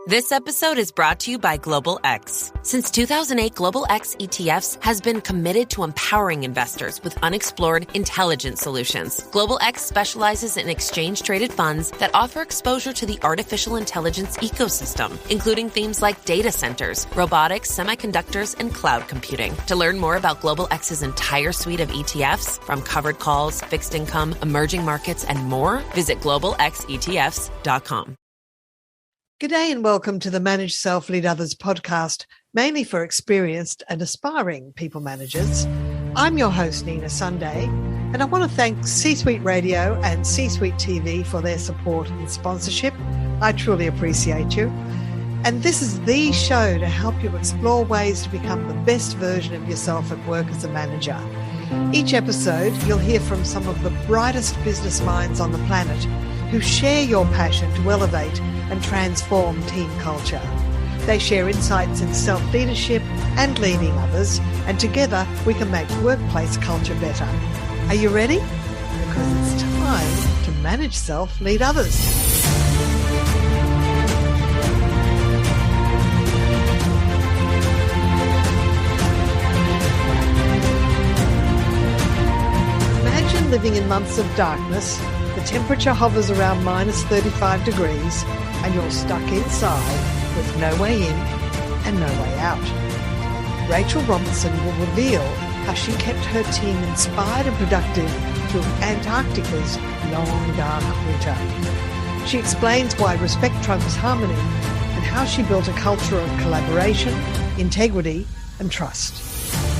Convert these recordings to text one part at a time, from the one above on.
This episode is brought to you by Global X. Since 2008, Global X ETFs has been committed to empowering investors with unexplored, intelligent solutions. Global X specializes in exchange-traded funds that offer exposure to the artificial intelligence ecosystem, including themes like data centers, robotics, semiconductors, and cloud computing. To learn more about Global X's entire suite of ETFs, from covered calls, fixed income, emerging markets, and more, visit globalxetfs.com. G'day and welcome to the Manage Self, Lead Others podcast, mainly for experienced and aspiring people managers. I'm your host, Nina Sunday, and I want to thank C-Suite Radio and C-Suite TV for their support and sponsorship. I truly appreciate you. And this is the show to help you explore ways to become the best version of yourself at work as a manager. Each episode, you'll hear from some of the brightest business minds on the planet who share your passion to elevate and transform team culture. They share insights in self-leadership and leading others, and together we can make workplace culture better. Are you ready? Because it's time to manage self, lead others. Imagine living in months of darkness. The temperature hovers around minus 35 degrees and you're stuck inside with no way in and no way out. Rachel Robertson will reveal how she kept her team inspired and productive through Antarctica's long, dark winter. She explains why respect trumps harmony and how she built a culture of collaboration, integrity and trust.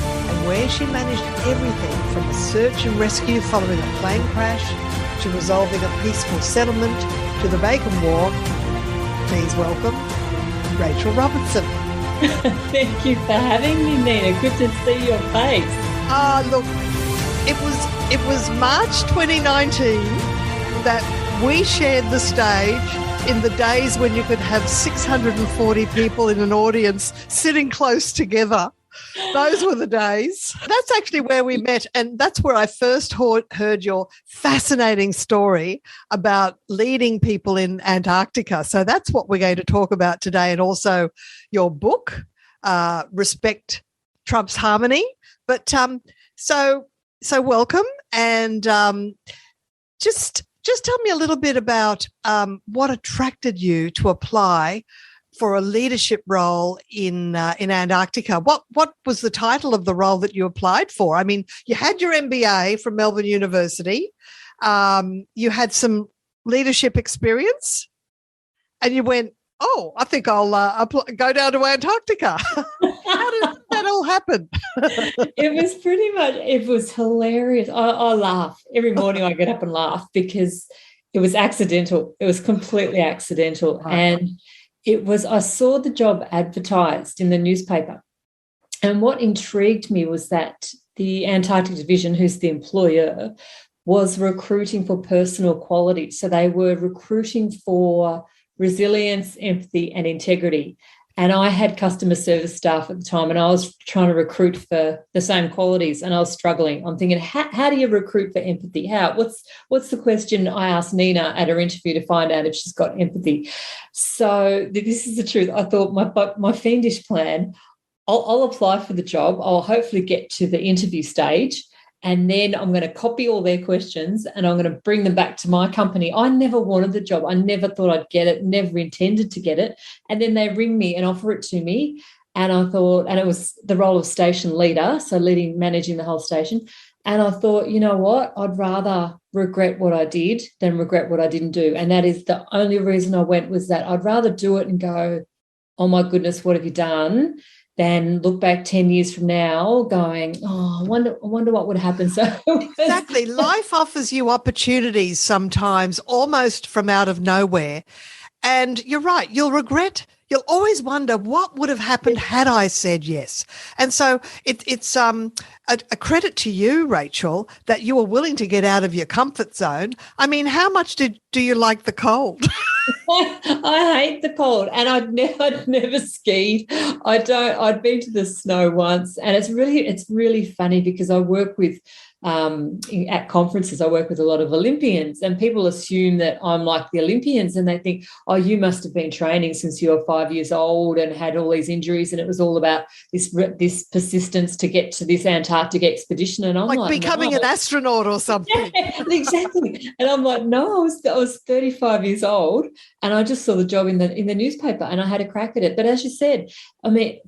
And where she managed everything from a search and rescue following a plane crash to resolving a peaceful settlement to the Bacon War. Please welcome Rachel Robertson. Thank you for having me, Nina. Good to see your face. Look, it was March 2019 that we shared the stage in the days when you could have 640 people in an audience sitting close together. Those were the days. That's actually where we met, and that's where I first heard your fascinating story about leading people in Antarctica. So that's what we're going to talk about today, and also your book, Respect Trumps Harmony. But so welcome, and just tell me a little bit about what attracted you to apply for a leadership role in Antarctica. What was the title of the role that you applied for? I mean, you had your MBA from Melbourne University. You had some leadership experience, and you went, "Oh, I think I'll go down to Antarctica." How did that all happen? It was hilarious. I laugh. Every morning I get up and laugh because it was accidental. It was completely accidental. Right. And I saw the job advertised in the newspaper. And what intrigued me was that the Antarctic Division, who's the employer, was recruiting for personal qualities. So they were recruiting for resilience, empathy, and integrity. And I had customer service staff at the time, and I was trying to recruit for the same qualities, and I was struggling. I'm thinking, how do you recruit for empathy? What's the question I asked Nina at her interview to find out if she's got empathy? So this is the truth. I thought my fiendish plan, I'll apply for the job. I'll hopefully get to the interview stage, and then I'm going to copy all their questions and I'm going to bring them back to my company. I never wanted the job. I never thought I'd get it, never intended to get it. And then they ring me and offer it to me. And I thought, and it was the role of station leader, so managing the whole station. And I thought, you know what? I'd rather regret what I did than regret what I didn't do. And that is the only reason I went, was that I'd rather do it and go, oh my goodness, what have you done? Than look back 10 years from now going, oh, I wonder what would happen. So exactly. Life offers you opportunities sometimes almost from out of nowhere. And you're right, you'll always wonder what would have happened had I said yes. And so it's a credit to you, Rachel, that you were willing to get out of your comfort zone. I mean, how much do you like the cold? I hate the cold, and I'd never skied. I'd been to the snow once, and it's really funny because I work with at conferences, I work with a lot of Olympians, and people assume that I'm like the Olympians, and they think, oh, you must have been training since you were 5 years old and had all these injuries, and it was all about this persistence to get to this Antarctic expedition. And I'm like becoming no. an astronaut or something. Yeah, exactly. And I'm like, no, I was 35 years old, and I just saw the job in the newspaper, and I had a crack at it. But as you said, I mean,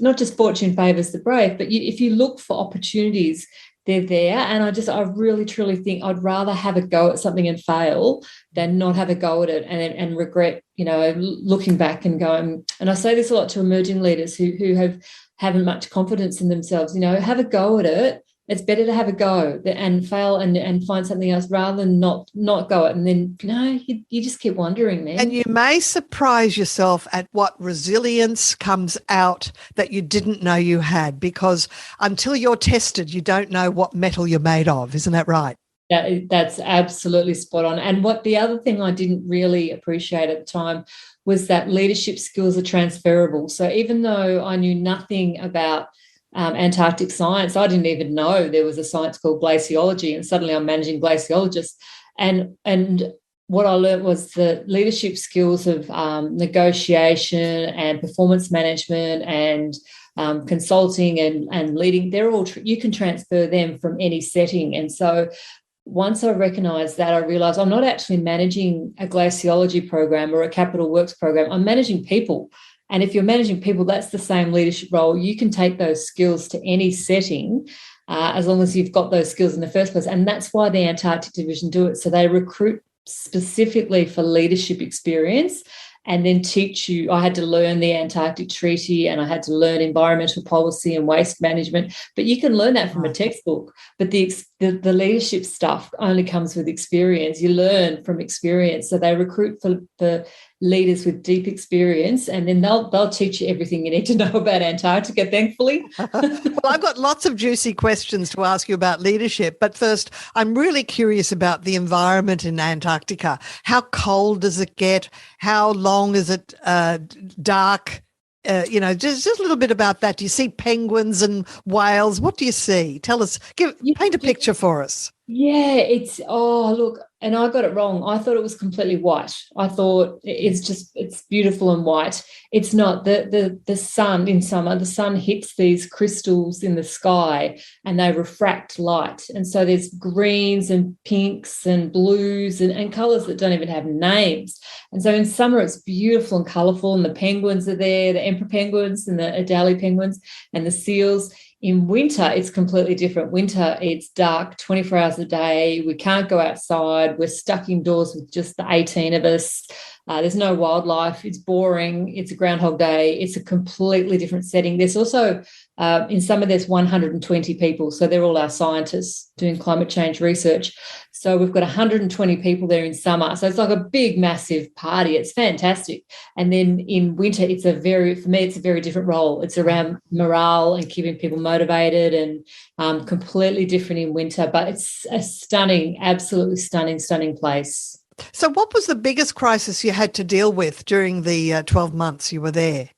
not just fortune favours the brave, but if you look for opportunities, they're there. And I really, truly think I'd rather have a go at something and fail than not have a go at it and regret, looking back and going. And I say this a lot to emerging leaders who haven't much confidence in themselves, have a go at it. It's better to have a go and fail and find something else rather than not go at it. And then, you just keep wondering, man. And you may surprise yourself at what resilience comes out that you didn't know you had, because until you're tested, you don't know what metal you're made of. Isn't that right? That's absolutely spot on. And what the other thing I didn't really appreciate at the time was that leadership skills are transferable. So even though I knew nothing about Antarctic science, I didn't even know there was a science called glaciology, and suddenly I'm managing glaciologists. And what I learned was the leadership skills of negotiation and performance management and consulting and leading. They're all you can transfer them from any setting. And so once I recognised that, I realised I'm not actually managing a glaciology program or a capital works program. I'm managing people. And if you're managing people, that's the same leadership role. You can take those skills to any setting as long as you've got those skills in the first place. And that's why the Antarctic Division do it. So they recruit specifically for leadership experience and then teach you. I had to learn the Antarctic Treaty, and I had to learn environmental policy and waste management. But you can learn that from a textbook. But the leadership stuff only comes with experience. You learn from experience. So they recruit for leaders with deep experience, and then they'll teach you everything you need to know about Antarctica, thankfully. Well, I've got lots of juicy questions to ask you about leadership, but first, I'm really curious about the environment in Antarctica. How cold does it get? How long is it dark? Just a little bit about that. Do you see penguins and whales? What do you see? Tell us, paint a picture for us. Yeah, look, and I got it wrong. I thought it was completely white. I thought it's beautiful and white. It's not. The sun in summer, the sun hits these crystals in the sky and they refract light. And so there's greens and pinks and blues and colours that don't even have names. And so in summer it's beautiful and colourful, and the penguins are there, the emperor penguins and the Adelie penguins and the seals. In winter, it's completely different. Winter, it's dark 24 hours a day. We can't go outside. We're stuck indoors with just the 18 of us. There's no wildlife. It's boring. It's a Groundhog Day. It's a completely different setting. There's also, in summer, there's 120 people. So they're all our scientists doing climate change research. So we've got 120 people there in summer. So it's like a big, massive party. It's fantastic. And then in winter, for me, it's a very different role. It's around morale and keeping people motivated, and completely different in winter. But it's a stunning, absolutely stunning place. So what was the biggest crisis you had to deal with during the 12 months you were there?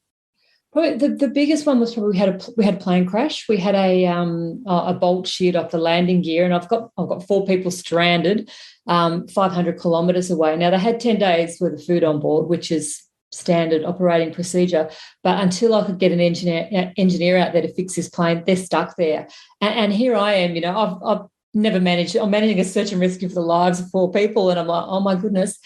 Probably the biggest one was we had a plane crash. We had a bolt sheared off the landing gear, and I've got 4 people stranded 500 kilometres away. Now, they had 10 days worth of food on board, which is standard operating procedure. But until I could get an engineer out there to fix this plane, they're stuck there. And here I am, I've never managed. I'm managing a search and rescue for the lives of 4 people, and I'm like, oh my goodness.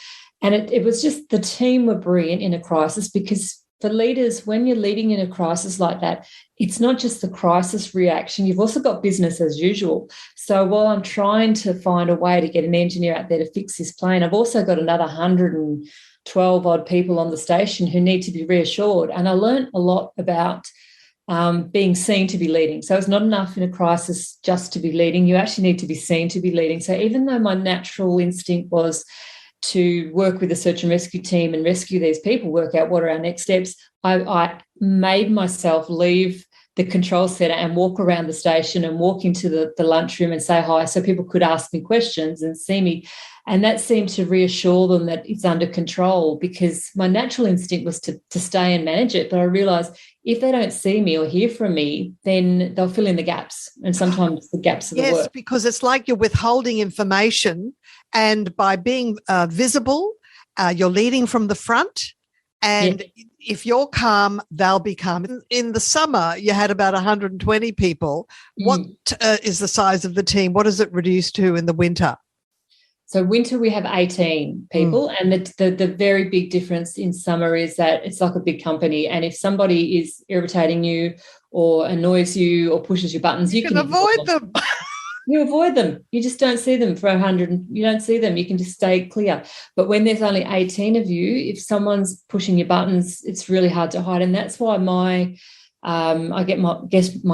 And it was just, the team were brilliant in a crisis, because for leaders, when you're leading in a crisis like that, it's not just the crisis reaction. You've also got business as usual. So while I'm trying to find a way to get an engineer out there to fix this plane, I've also got another 112 odd people on the station who need to be reassured. And I learned a lot about being seen to be leading. So it's not enough in a crisis just to be leading. You actually need to be seen to be leading. So even though my natural instinct was to work with the search and rescue team and rescue these people, work out what are our next steps, I made myself leave the control centre and walk around the station and walk into the lunchroom and say hi, so people could ask me questions and see me. And that seemed to reassure them that it's under control, because my natural instinct was to stay and manage it. But I realised if they don't see me or hear from me, then they'll fill in the gaps. And sometimes the gaps are the worst. Yes, because it's like you're withholding information, and by being visible, you're leading from the front. And if you're calm, they'll be calm. In the summer, you had about 120 people. What is the size of the team? What does it reduce to in the winter? So winter, we have 18 people. And the very big difference in summer is that it's like a big company. And if somebody is irritating you or annoys you or pushes your buttons, you can avoid them. You avoid them. You just don't see them for 100. You don't see them. You can just stay clear. But when there's only 18 of you, if someone's pushing your buttons, it's really hard to hide. And that's why my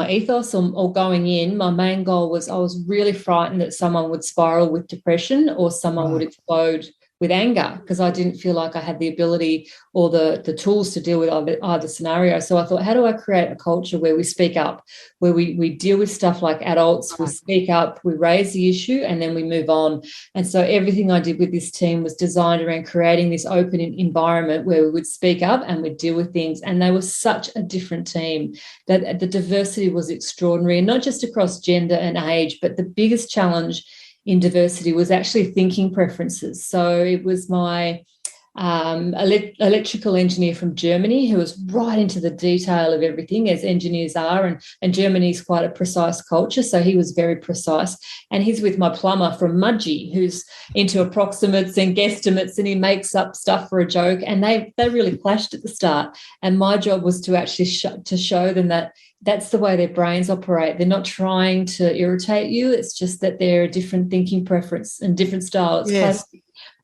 ethos or going in, my main goal was I was really frightened that someone would spiral with depression or someone would explode with anger, because I didn't feel like I had the ability or the tools to deal with either scenario. So I thought, how do I create a culture where we speak up, where we deal with stuff like adults, we speak up, we raise the issue, and then we move on. And so everything I did with this team was designed around creating this open environment where we would speak up and we'd deal with things. And they were such a different team that the diversity was extraordinary, and not just across gender and age, but the biggest challenge in diversity was actually thinking preferences. So it was my electrical engineer from Germany who was right into the detail of everything, as engineers are, and Germany's quite a precise culture, so he was very precise. And he's with my plumber from Mudgee, who's into approximates and guesstimates, and he makes up stuff for a joke, and they really clashed at the start. And my job was to actually to show them that that's the way their brains operate. They're not trying to irritate you. It's just that they're a different thinking preference and different style. It's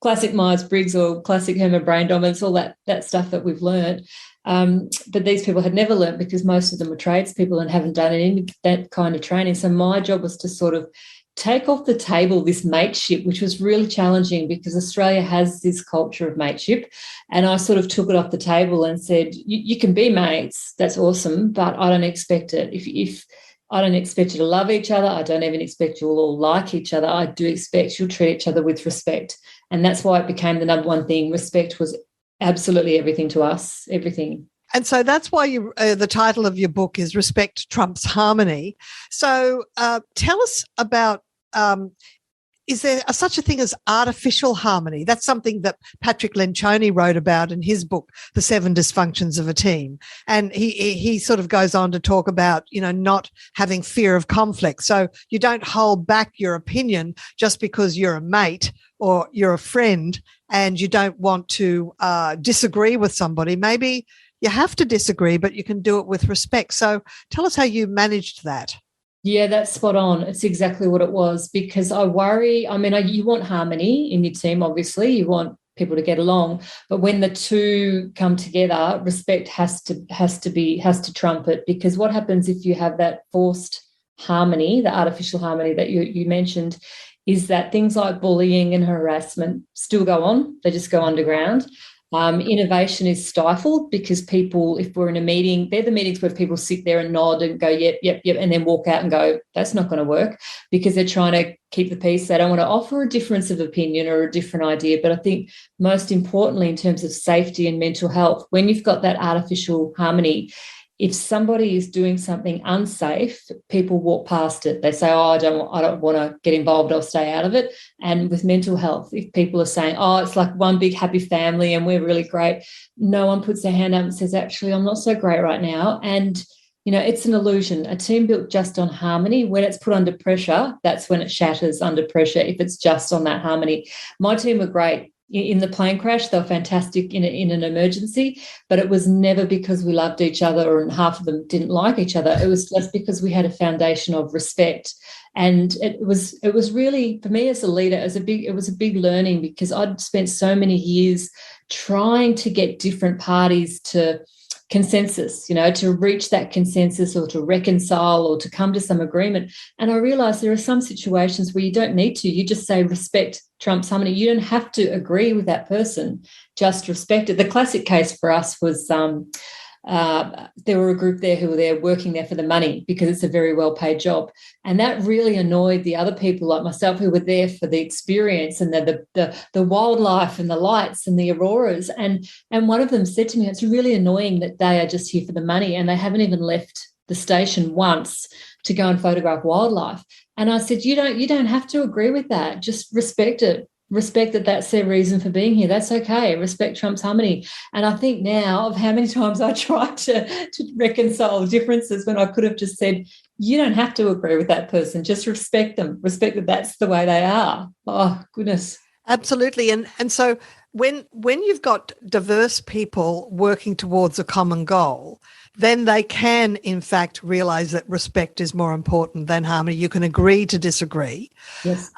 classic Myers-Briggs or classic Herrmann brain dominance, all that stuff that we've learned. But these people had never learned, because most of them were tradespeople and haven't done any that kind of training. So my job was to sort of take off the table this mateship, which was really challenging because Australia has this culture of mateship. And I sort of took it off the table and said, you can be mates, that's awesome, but I don't expect it. If I don't expect you to love each other, I don't even expect you'll all like each other. I do expect you'll treat each other with respect. And that's why it became the number one thing. Respect was absolutely everything to us, everything. And so that's why the title of your book is Respect Trumps Harmony. So tell us about, is there such a thing as artificial harmony? That's something that Patrick Lencioni wrote about in his book, The 7 Dysfunctions of a Team. And he sort of goes on to talk about, not having fear of conflict. So you don't hold back your opinion just because you're a mate or you're a friend and you don't want to disagree with somebody. Maybe you have to disagree, but you can do it with respect. So tell us how you managed that. Yeah, that's spot on. It's exactly what it was, because I worry, you want harmony in your team, obviously. You want people to get along, but when the two come together, respect has to trump it, because what happens if you have that forced harmony, the artificial harmony that you mentioned, is that things like bullying and harassment still go on. They just go underground. Innovation is stifled because people, if we're in a meeting, they're the meetings where people sit there and nod and go, yep, and then walk out and go, that's not going to work, because they're trying to keep the peace. They don't want to offer a difference of opinion or a different idea. But I think most importantly, in terms of safety and mental health, when you've got that artificial harmony, if somebody is doing something unsafe, people walk past it. They say, I don't want to get involved, I'll stay out of it. And with mental health, if people are saying, it's like one big happy family and we're really great, no one puts their hand up and says, actually, I'm not so great right now. And, it's an illusion. A team built just on harmony, when it's put under pressure, that's when it shatters under pressure, if it's just on that harmony. My team were great. In the plane crash, they were fantastic in an emergency, but it was never because we loved each other and half of them didn't like each other. It was just because we had a foundation of respect. And it was really, for me as a leader, it was a big learning, because I'd spent so many years trying to get different parties to consensus, to reach that consensus or to reconcile or to come to some agreement. And I realised there are some situations where you don't need to. You just say respect trumps harmony. You don't have to agree with that person, just respect it. The classic case for us was there were a group there who were there working there for the money because it's a very well-paid job. And that really annoyed the other people like myself who were there for the experience and the wildlife and the lights and the auroras. And one of them said to me, it's really annoying that they are just here for the money and they haven't even left the station once to go and photograph wildlife. And I said, you don't have to agree with that. Just respect it. Respect that that's their reason for being here. That's okay. Respect trumps harmony. And I think now of how many times I tried to reconcile differences when I could have just said, you don't have to agree with that person. Just respect them. Respect that that's the way they are. Oh, goodness. Absolutely. And so when you've got diverse people working towards a common goal, then they can, in fact, realise that respect is more important than harmony. You can agree to disagree. Yes.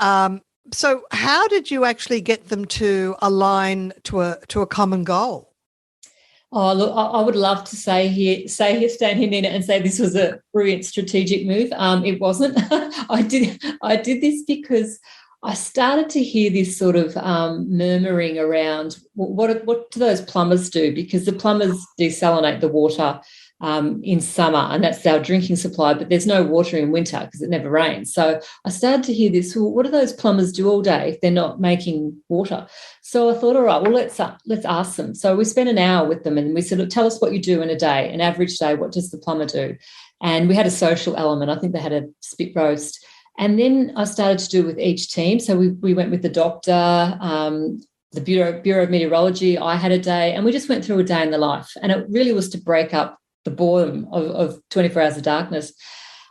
So how did you actually get them to align to a common goal? Oh, look, I would love to stand here, Nina, and say this was a brilliant strategic move. It wasn't. I did this because I started to hear this sort of murmuring around what do those plumbers do? Because the plumbers desalinate the water in summer, and that's our drinking supply, but there's no water in winter because it never rains. So I started to hear this, well, what do those plumbers do all day if they're not making water? So I thought, all right, well, let's ask them. So we spent an hour with them and we said, look, tell us what you do in a day, an average day, what does the plumber do? And we had a social element. I think they had a spit roast. And then I started to do with each team. So we went with the doctor, the Bureau of Meteorology. I had a day, and we just went through a day in the life. And it really was to break up the boredom of 24 hours of darkness.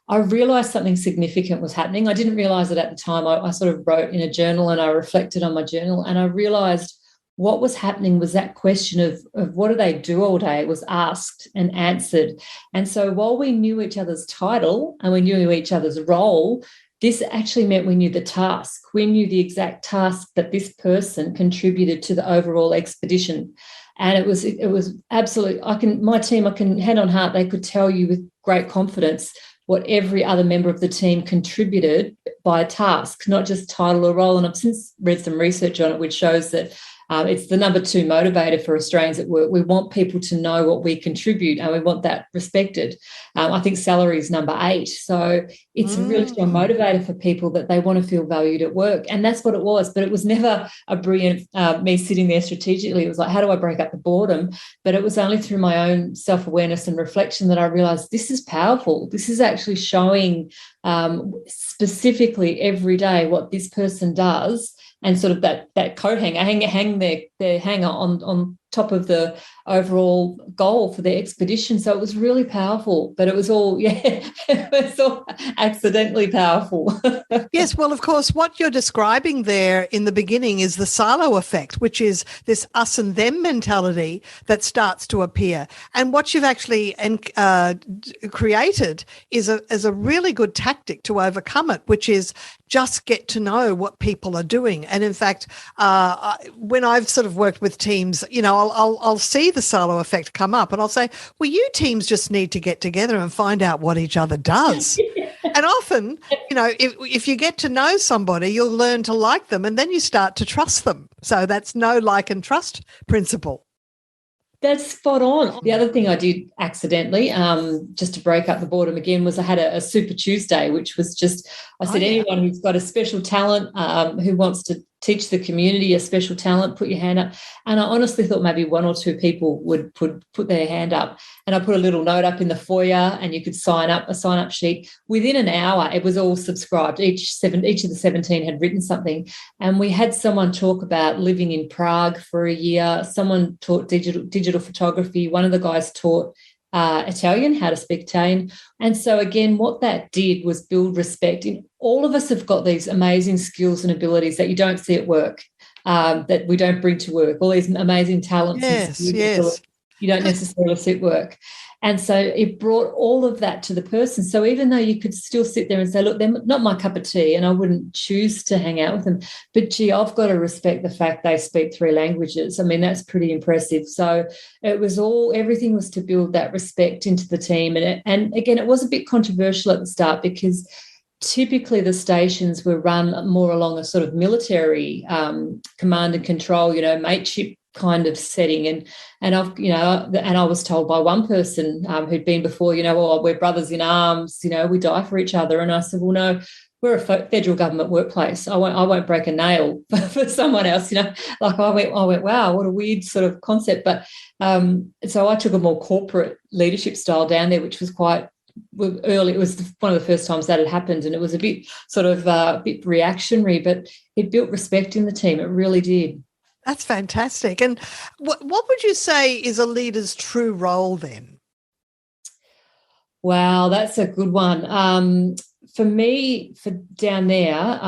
I realised something significant was happening. I didn't realise it at the time. I sort of wrote in a journal and I reflected on my journal, and I realised what was happening was that question of what do they do all day was asked and answered. And so while we knew each other's title and we knew each other's role, this actually meant we knew the task. We knew the exact task that this person contributed to the overall expedition. And it was absolutely, my team, I can hand on heart, they could tell you with great confidence what every other member of the team contributed by task, not just title or role. And I've since read some research on it, which shows that it's the number 2 motivator for Australians at work. We want people to know what we contribute and we want that respected. I think salary is number 8. So it's a really strong motivator for people that they want to feel valued at work. And that's what it was. But it was never a brilliant me sitting there strategically. It was like, how do I break up the boredom? But it was only through my own self-awareness and reflection that I realised this is powerful. This is actually showing specifically every day what this person does. And sort of that coat hanger, hang their hanger on top of the overall goal for the expedition. So it was really powerful, but it was all accidentally powerful. Yes, well, of course, what you're describing there in the beginning is the silo effect, which is this us and them mentality that starts to appear. And what you've actually created is a really good tactic to overcome it, which is just get to know what people are doing. And in fact, when I've sort of worked with teams, I'll see the silo effect come up and I'll say, well, you teams just need to get together and find out what each other does. And often, if you get to know somebody, you'll learn to like them and then you start to trust them. So that's know, like and trust principle. That's spot on. The other thing I did accidentally, just to break up the boredom again, was I had a Super Tuesday, which was just, I said, anyone who's got a special talent, who wants to teach the community a special talent, put your hand up. And I honestly thought maybe 1 or 2 people would put their hand up. And I put a little note up in the foyer and you could sign up, a sign-up sheet. Within an hour, it was all subscribed. Each of the 17 had written something. And we had someone talk about living in Prague for a year. Someone taught digital photography. One of the guys taught Italian, how to speak Italian. And so again, what that did was build respect. All of us have got these amazing skills and abilities that you don't see at work, that we don't bring to work, all these amazing talents. Yes. You don't necessarily see at work. And so it brought all of that to the person. So even though you could still sit there and say, look, they're not my cup of tea and I wouldn't choose to hang out with them, but gee, I've got to respect the fact they speak 3 languages. I mean, that's pretty impressive. So it was everything was to build that respect into the team. And again, it was a bit controversial at the start because typically the stations were run more along a sort of military command and control, mateship kind of setting. And I've, and I was told by one person who'd been before, oh, we're brothers in arms, we die for each other. And I said, well, no, we're a federal government workplace. I won't break a nail for someone else, Like I went, wow, what a weird sort of concept. But so I took a more corporate leadership style down there, which was quite early. It was one of the first times that had happened, and it was a bit sort of a bit reactionary, but it built respect in the team. It really did. That's fantastic. And what would you say is a leader's true role then? Wow, that's a good one. For me, for down there,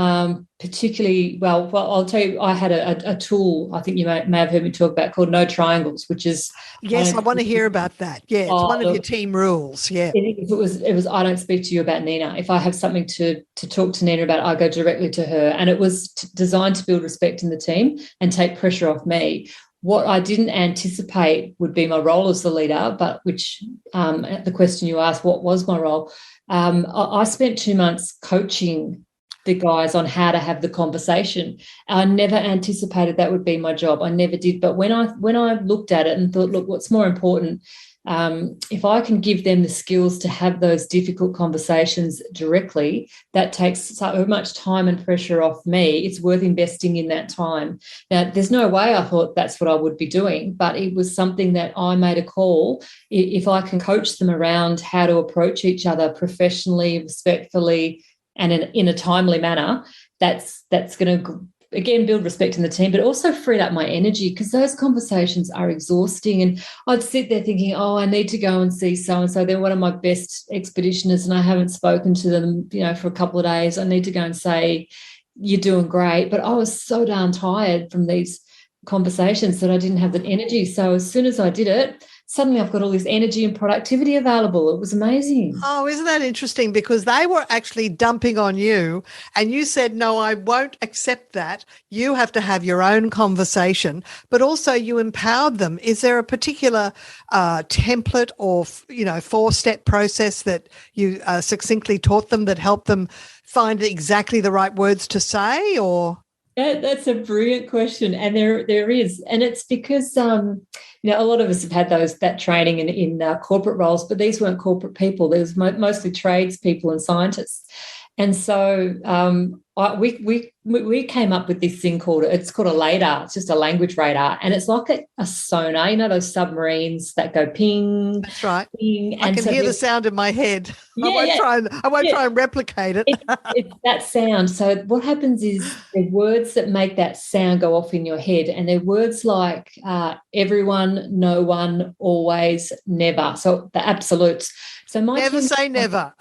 particularly, well, I'll tell you, I had a tool, I think you may have heard me talk about, called No Triangles, which is... Yes, I want to hear about that. Yeah, it's one of your team rules, yeah. It was I don't speak to you about Nina. If I have something to talk to Nina about, I go directly to her. And it was designed to build respect in the team and take pressure off me. What I didn't anticipate would be my role as the leader, but which the question you asked, what was my role? I spent 2 months coaching the guys on how to have the conversation. I never anticipated that would be my job. I never did. But when I looked at it and thought, look, what's more important? If I can give them the skills to have those difficult conversations directly, that takes so much time and pressure off me. It's worth investing in that time. Now, there's no way I thought that's what I would be doing, but it was something that I made a call. If I can coach them around how to approach each other professionally, respectfully, and in a timely manner, that's going to, again, build respect in the team, but also freed up my energy, because those conversations are exhausting. And I'd sit there thinking, oh, I need to go and see so-and-so. They're one of my best expeditioners and I haven't spoken to them, for a couple of days. I need to go and say, you're doing great. But I was so darn tired from these conversations that I didn't have the energy. So as soon as I did it, suddenly I've got all this energy and productivity available. It was amazing. Oh, isn't that interesting? Because they were actually dumping on you and you said, no, I won't accept that. You have to have your own conversation, but also you empowered them. Is there a particular template or, 4-step process that you succinctly taught them that helped them find exactly the right words to say, or? That's a brilliant question, and there is, and it's because a lot of us have had that training in corporate roles, but these weren't corporate people. There was mostly tradespeople and scientists, and so we came up with this thing called a LADAR. It's just a language radar, and it's like a sonar. Those submarines that go ping. That's right. Ping, I can hear the sound in my head. I won't try and replicate it. It's that sound. So what happens is the words that make that sound go off in your head, and they're words like everyone, no one, always, never. So the absolutes. So never say never.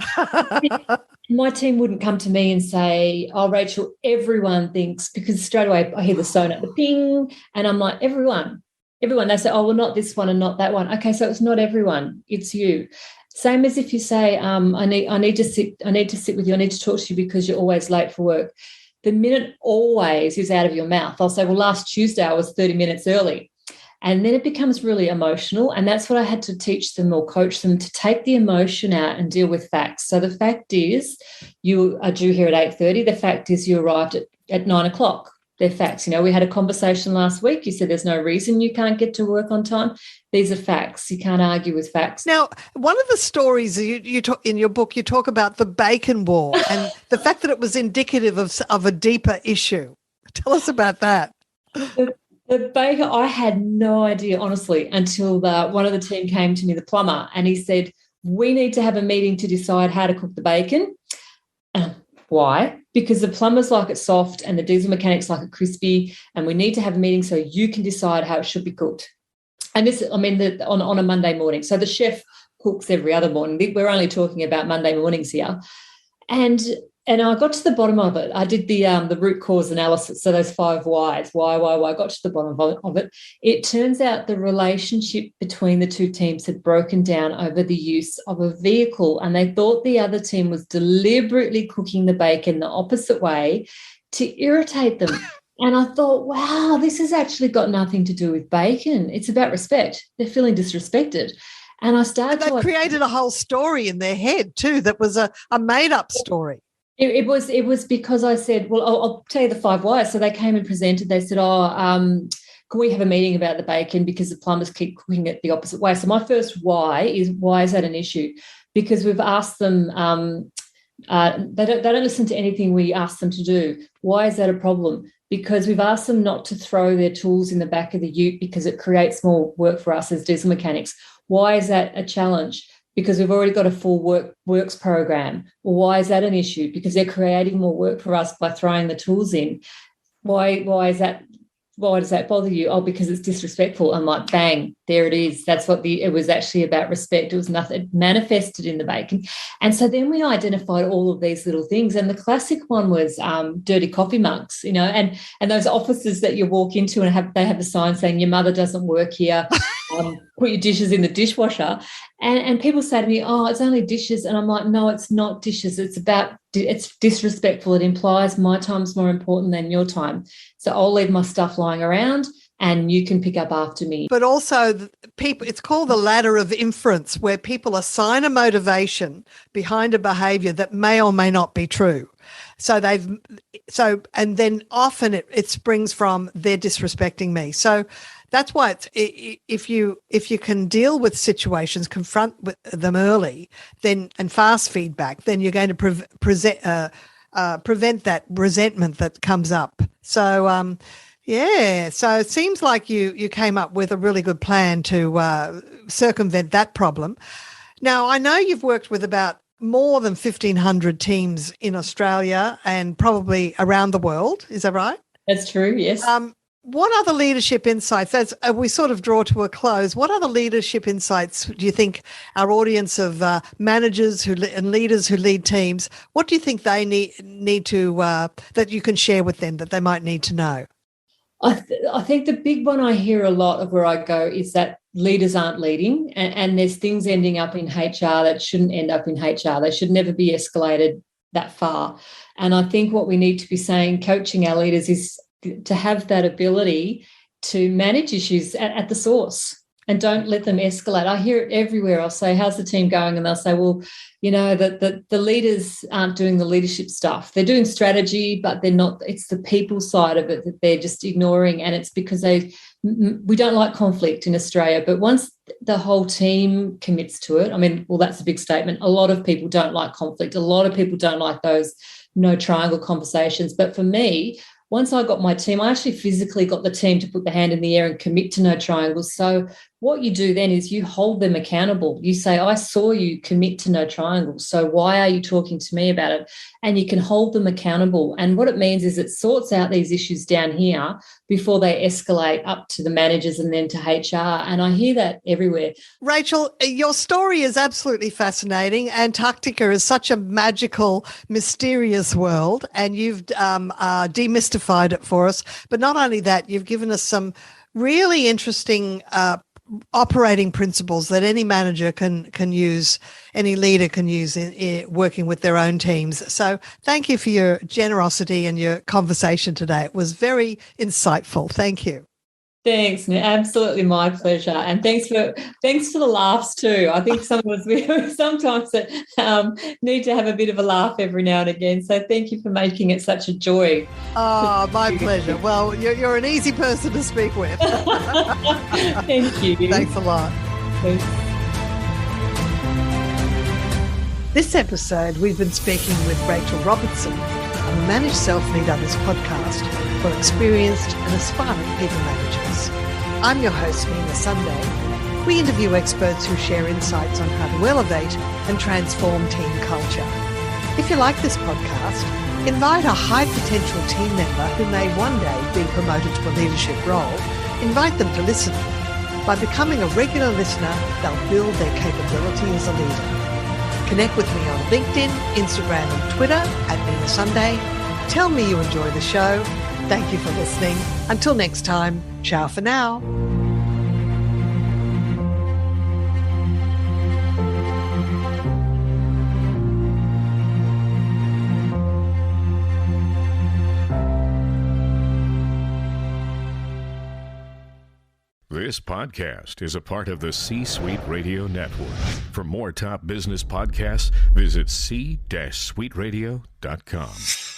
My team wouldn't come to me and say, oh, Rachel, everyone thinks, because straight away I hear the sonar, the ping, and I'm like, everyone. They say, oh, well, not this one and not that one. Okay, so it's not everyone, it's you. Same as if you say, I need to sit with you, I need to talk to you because you're always late for work. The minute always is out of your mouth, I'll say, well, last Tuesday I was 30 minutes early. And then it becomes really emotional, and that's what I had to teach them or coach them, to take the emotion out and deal with facts. So the fact is you are due here at 8:30. The fact is you arrived at 9 o'clock. They're facts. We had a conversation last week. You said there's no reason you can't get to work on time. These are facts. You can't argue with facts. Now, one of the stories you talk in your book, you talk about the Bacon War and the fact that it was indicative of a deeper issue. Tell us about that. The baker, I had no idea, honestly, until one of the team came to me, the plumber, and he said, we need to have a meeting to decide how to cook the bacon. Why? Because the plumbers like it soft and the diesel mechanics like it crispy, and we need to have a meeting so you can decide how it should be cooked. And this, on a Monday morning. So the chef cooks every other morning. We're only talking about Monday mornings here. And I got to the bottom of it. I did the root cause analysis, so those 5 whys, why, I got to the bottom of it. It turns out the relationship between the two teams had broken down over the use of a vehicle, and they thought the other team was deliberately cooking the bacon the opposite way to irritate them. And I thought, wow, this has actually got nothing to do with bacon. It's about respect. They're feeling disrespected. And I started They created a whole story in their head too that was a made-up story. It was because I said, well, I'll tell you the 5 whys. So they came and presented. They said, can we have a meeting about the bacon because the plumbers keep cooking it the opposite way? So my first why is that an issue? Because we've asked them, they don't listen to anything we ask them to do. Why is that a problem? Because we've asked them not to throw their tools in the back of the ute because it creates more work for us as diesel mechanics. Why is that a challenge? Because we've already got a full works program. Well, why is that an issue? Because they're creating more work for us by throwing the tools in. Why is that? Why does that bother you? Oh, because it's disrespectful. I'm like, bang, there it is. That's what it was actually about, respect. It was nothing manifested in the bacon. And so then we identified all of these little things. And the classic one was dirty coffee mugs, you know, and those offices that you walk into and they have a sign saying your mother doesn't work here. Put your dishes in the dishwasher. And people say to me, oh, it's only dishes. And I'm like, no, it's not dishes. It's disrespectful. It implies my time's more important than your time. So I'll leave my stuff lying around and you can pick up after me. But also it's called the ladder of inference, where people assign a motivation behind a behaviour that may or may not be true. And then often it springs from they're disrespecting me. So that's why if you can deal with situations, confront with them early, and fast feedback, then you're going to prevent that resentment that comes up. So so it seems like you came up with a really good plan to circumvent that problem. Now, I know you've worked with about more than 1,500 teams in Australia and probably around the world. Is that right? That's true, yes. What other leadership insights, as we sort of draw to a close, what other leadership insights do you think our audience of managers and leaders who lead teams, what do you think they need to, that you can share with them that they might need to know? I think the big one I hear a lot of where I go is that leaders aren't leading, and there's things ending up in HR that shouldn't end up in HR. They should never be escalated that far. And I think what we need to be saying, coaching our leaders, is to have that ability to manage issues at the source and don't let them escalate. I hear it everywhere. I'll say, how's the team going? And they'll say, well, you know, the leaders aren't doing the leadership stuff. They're doing strategy, but they're not. It's the people side of it that they're just ignoring. And it's because we don't like conflict in Australia. But once the whole team commits to it, I mean, well, that's a big statement. A lot of people don't like conflict. A lot of people don't like those no triangle conversations. But for me, once I got my team, I actually physically got the team to put the hand in the air and commit to no triangles. So what you do then is you hold them accountable. You say, I saw you commit to no triangles, so why are you talking to me about it? And you can hold them accountable. And what it means is it sorts out these issues down here before they escalate up to the managers and then to HR. And I hear that everywhere. Rachel, your story is absolutely fascinating. Antarctica is such a magical, mysterious world, and you've demystified it for us. But not only that, you've given us some really interesting operating principles that any manager can use, any leader can use in working with their own teams. So thank you for your generosity and your conversation today. It was very insightful. Thank you. Thanks, absolutely my pleasure, and thanks for the laughs too. I think some of us we sometimes need to have a bit of a laugh every now and again. So thank you for making it such a joy. Oh, my pleasure. Well, you're an easy person to speak with. Thank you. Thanks a lot. Thanks. This episode, we've been speaking with Rachel Robertson on the Manage Self Lead Others podcast for experienced and aspiring people managers. I'm your host, Nina Sunday. We interview experts who share insights on how to elevate and transform team culture. If you like this podcast, invite a high-potential team member who may one day be promoted to a leadership role. Invite them to listen. By becoming a regular listener, they'll build their capability as a leader. Connect with me on LinkedIn, Instagram and Twitter at Nina Sunday. Tell me you enjoy the show. Thank you for listening. Until next time, ciao for now. This podcast is a part of the C-Suite Radio Network. For more top business podcasts, visit c-suiteradio.com.